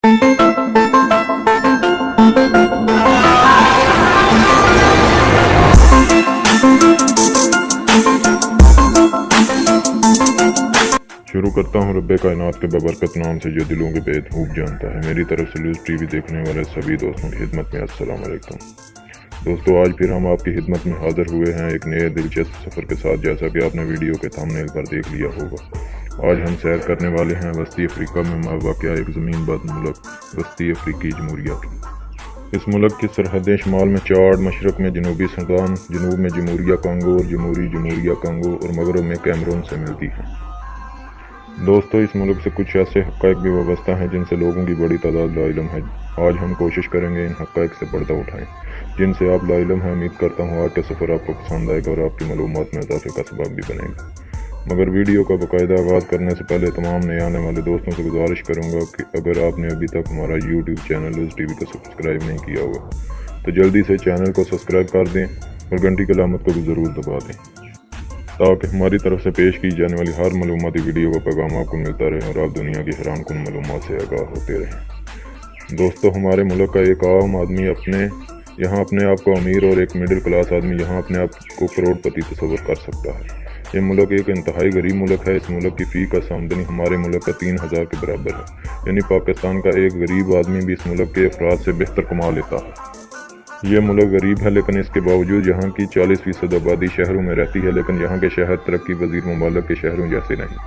शुरू करता हूँ रब्बे कायनात के बबरकत नाम से जो दिलों के भेद खूब जानता है। मेरी तरफ से लूज टीवी देखने वाले सभी दोस्तों की खिदमत में अस्सलाम वालेकुम। दोस्तों, आज फिर हम आपकी खिदमत में हाजिर हुए हैं एक नए दिलचस्प सफ़र के साथ। जैसा कि आपने वीडियो के थंबनेल पर देख लिया होगा, आज हम सैर करने वाले हैं वस्ती अफ्रीका में वाक़या एक ज़मीन बद मुल्क वस्ती अफ्रीकी जमहूरिया की। इस मुल्क की सरहदें शुमाल में चाड, मशरक़ में जनूबी सूडान, जनूब में जमहूरिया कांगो और जमहूरिया कांगो और मगरब में कैमरून से मिलती है। दोस्तों, इस मुल्क से कुछ ऐसे हक़ाइक़ भी वाबस्ता हैं जिनसे लोगों की बड़ी तादाद लाइलम है। आज हम कोशिश करेंगे इन हक़ाइक़ से पर्दा उठाएं जिनसे आप लाइलम हैं। उम्मीद करता हूँ आज का सफ़र आपको पसंद आएगा और आपकी मालूमात में इजाफे का सबब भी बनेगा। मगर वीडियो का बाकायदा आगाज़ करने से पहले तमाम नए आने वाले दोस्तों से गुजारिश करूँगा कि अगर आपने अभी तक हमारा यूट्यूब चैनल लूज टीवी को सब्सक्राइब नहीं किया होगा तो जल्दी से चैनल को सब्सक्राइब कर दें और घंटी की अलामत को भी ज़रूर दबा दें ताकि हमारी तरफ से पेश की जाने वाली हर मालूमाती वीडियो का पैगाम आपको मिलता रहे और आप दुनिया की हैरान कुन मालूमात से आगाह होते रहें। दोस्तों, हमारे मुल्क का एक आम आदमी यहाँ अपने आप को अमीर और एक मिडिल क्लास आदमी यहाँ अपने आप को करोड़पति तस्वर कर सकता है। ये मुल्क एक इंतहाई गरीब मुल्क है। इस मुल्क की फ़ी का आमदनी हमारे मुल्क का 3000 के बराबर है, यानी पाकिस्तान का एक गरीब आदमी भी इस मुल्क के अफराद से बेहतर कमा लेता है। ये मुल्क गरीब है, लेकिन इसके बावजूद यहाँ की 40% आबादी शहरों में रहती है, लेकिन यहाँ के शहर तरक्की पज़ीर ममालिक के शहरों जैसे नहीं।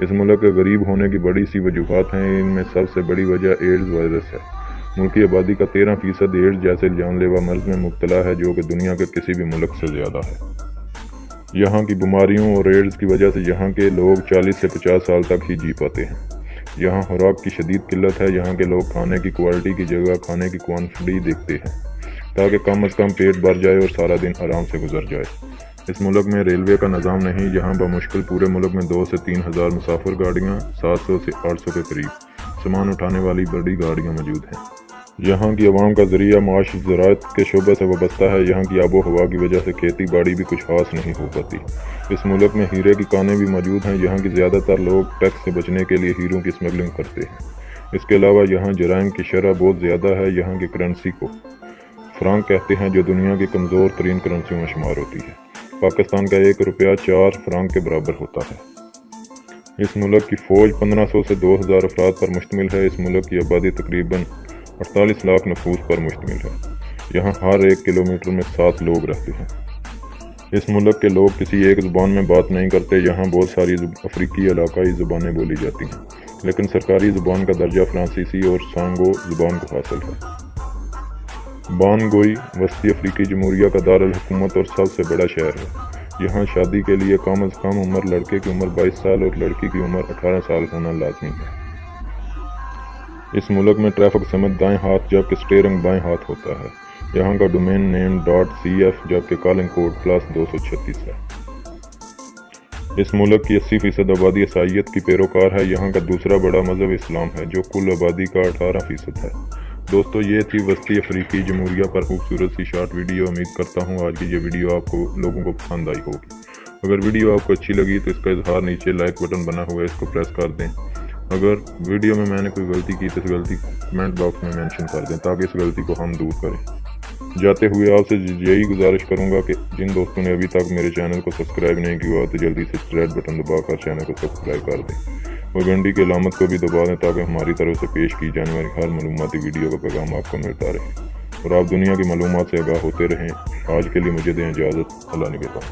इस मुल्क के गरीब होने की बड़ी सी वजूहात हैं। इनमें सबसे बड़ी वजह एड्स वायरस है। मुल्क की आबादी का 13% एड्स जैसे जानलेवा मर्ज में मुब्तला है, जो कि दुनिया के किसी भी मुल्क से ज़्यादा है। यहाँ की बीमारियों और एड्स की वजह से यहाँ के लोग 40 से 50 साल तक ही जी पाते हैं। यहाँ खुराक की शदीद किल्लत है। यहाँ के लोग खाने की क्वालिटी की जगह खाने की क्वांटिटी देखते हैं ताकि कम अज़ कम पेट भर जाए और सारा दिन आराम से गुजर जाए। इस मुल्क में रेलवे का निज़ाम नहीं। यहाँ बमुश्किल पूरे मुल्क में 2 से 3 हज़ार मुसाफिर गाड़ियाँ, 700 से 800 के करीब सामान उठाने वाली बड़ी गाड़ियाँ मौजूद हैं। यहाँ की आवाम का ज़रिया माश ज़राअत के शोबे से वाबस्ता है। यहाँ की आबो हवा की वजह से खेती बाड़ी भी कुछ खास नहीं हो पाती। इस मुल्क में हीरे की कानें भी मौजूद हैं। यहाँ की ज़्यादातर लोग टैक्स से बचने के लिए हीरों की स्मगलिंग करते हैं। इसके अलावा यहाँ जराइम की शरह बहुत ज़्यादा है। यहाँ की करेंसी को फ्रांक कहते हैं, जो दुनिया की कमज़ोर तरीन करेंसियों में शुमार होती है। पाकिस्तान का 1 रुपया 4 फ्रांक के बराबर होता है। इस मुल्क की फ़ौज 1500 से 2000 अफराद पर मुश्तमिल है। इस मुल्क की आबादी तकरीबन 48 लाख नफूस पर मुश्तमिल है। यहाँ हर 1 किलोमीटर में 7 लोग रहते हैं। इस मुल्क के लोग किसी एक ज़ुबान में बात नहीं करते। यहाँ बहुत सारी अफ्रीकी इलाकाई ज़ुबानें बोली जाती हैं, लेकिन सरकारी ज़ुबान का दर्जा फ्रांसीसी और सांगो ज़ुबान को हासिल है। बानगोई वस्ती अफ्रीकी जमहूरिया का दारुल हुकूमत और सबसे बड़ा शहर है। यहाँ शादी के लिए कम अज़ कम उम्र लड़के की उम्र 22 साल और लड़की की उम्र 18 साल होना लाजमी है। इस मुल्क में ट्रैफिक समत दाएं हाथ जबकि स्टीयरिंग बाएं हाथ होता है। यहाँ का डोमेन नेम .cf जबकि कॉलिंग कोड +236 है। इस मुल्क की 80% आबादी ईसाईयत की पैरोकार है। यहाँ का दूसरा बड़ा मज़हब इस्लाम है, जो कुल आबादी का 18% है। दोस्तों, ये थी वस्ती अफ्रीकी जमहूरिया पर खूबसूरत सी शॉर्ट वीडियो। उम्मीद करता हूँ आज की ये वीडियो आपको लोगों को पसंद आई होगी। अगर वीडियो आपको अच्छी लगी तो इसका इजहार नीचे लाइक बटन बना हुआ है, इसको प्रेस कर दें। अगर वीडियो में मैंने कोई गलती की तो इस गलती कमेंट बॉक्स में मेंशन कर दें ताकि इस गलती को हम दूर करें। जाते हुए आपसे यही गुजारिश करूंगा कि जिन दोस्तों ने अभी तक मेरे चैनल को सब्सक्राइब नहीं किया तो जल्दी से रेड बटन दबाकर चैनल को सब्सक्राइब कर दें और घंटी की अलामत को भी दबा दें ताकि हमारी तरफ से पेश की जाने वाली हर मालूमाती वीडियो का पैगाम आपको मिलता रहे और आप दुनिया की मालूमात से आगाह होते रहें। आज के लिए मुझे दें इजाज़त। अल्लाह निगहबान।